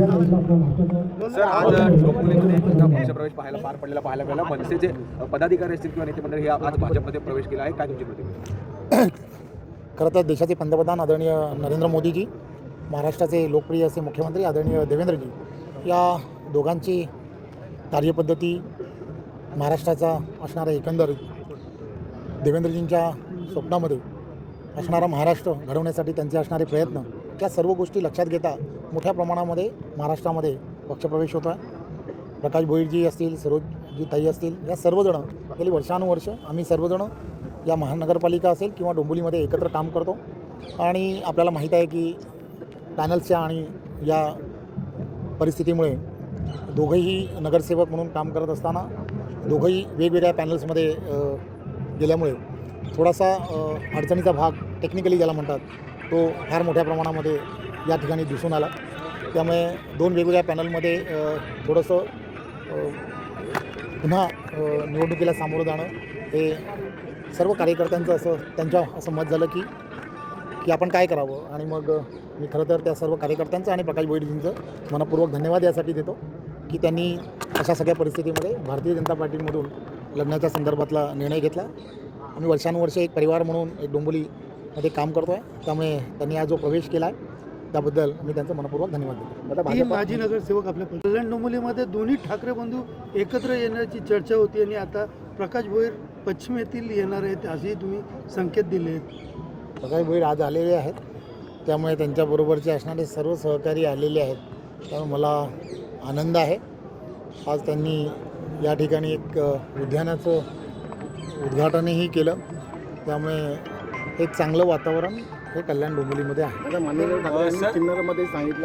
Sir, आज डोंबिवलीमध्ये तुमचा पक्षप्रवेश पाहायला मिळाला. मनसेचे पदाधिकारी असतील किंवा नेते मंडळी हे आज भाजपमध्ये प्रवेश केला आहे. काय तुमची प्रतिक्रिया? खरं तर देशाचे पंतप्रधान आदरणीय नरेंद्र मोदीजी, महाराष्ट्राचे लोकप्रिय असे मुख्यमंत्री आदरणीय देवेंद्रजी, या दोघांची कार्यपद्धती, महाराष्ट्राचा असणारा एकंदर देवेंद्रजींच्या स्वप्नामध्ये असणारा महाराष्ट्र घडवण्यासाठी त्यांचे असणारे प्रयत्न, त्या सर्व गोष्टी लक्षात घेता मोठ्या प्रमाणामध्ये महाराष्ट्रामध्ये पक्षप्रवेश होतो आहे. प्रकाश भोईरजी असतील, सरोजजी ताई असतील, या सर्वजणं गेली वर्षानुवर्ष आम्ही सर्वजणं या महानगरपालिका असेल किंवा डोंबिवलीमध्ये एकत्र काम करतो. आणि आपल्याला माहीत आहे की पॅनल्सच्या आणि या परिस्थितीमुळे दोघंही नगरसेवक म्हणून काम करत असताना दोघंही वेगवेगळ्या पॅनल्समध्ये गेल्यामुळे थोडासा अडचणीचा भाग, टेक्निकली ज्याला म्हणतात, तो फार मोठ्या प्रमाणामध्ये या ठिकाणी दिसून आला. त्यामुळे दोन वेगवेगळ्या पॅनलमध्ये थोडंसं पुन्हा निवडणुकीला सामोरं जाणं हे सर्व कार्यकर्त्यांचं असं मत झालं की आपण काय करावं. आणि मग मी खरं तर त्या सर्व कार्यकर्त्यांचं आणि प्रकाश भोईरजींचं मनपूर्वक धन्यवाद यासाठी देतो की त्यांनी अशा सगळ्या परिस्थितीमध्ये भारतीय जनता पार्टीमधून लढण्याच्या संदर्भातला निर्णय घेतला. आम्ही वर्षानुवर्ष एक परिवार म्हणून एक डोंबिवलीमध्ये काम करतो आहे. त्यामुळे त्यांनी आज जो प्रवेश केला आहे त्याबद्दल मी त्यांचं मनपूर्वक धन्यवाद देतो. ही माजी नगरसेवक आपल्या कल्याण डोंबिवलीमध्ये दोन्ही ठाकरे बंधू एकत्र येण्याची चर्चा होती आणि आता प्रकाश भोईर पश्चिमेतील येणार आहेत असेही तुम्ही संकेत दिले आहेत. प्रकाश भोईर आज आलेले आहेत, त्यामुळे त्यांच्याबरोबरचे असणारे सर्व सहकारी आलेले आहेत. त्यामुळे मला आनंद आहे. आज त्यांनी या ठिकाणी एक उद्यानाचं उद्घाटनही केलं. त्यामुळे एक चांगलं वातावरण हे कल्याण डोंबिवलीमध्ये आहे. माननीय ठाकरे यांनी चिन्हामध्ये सांगितलं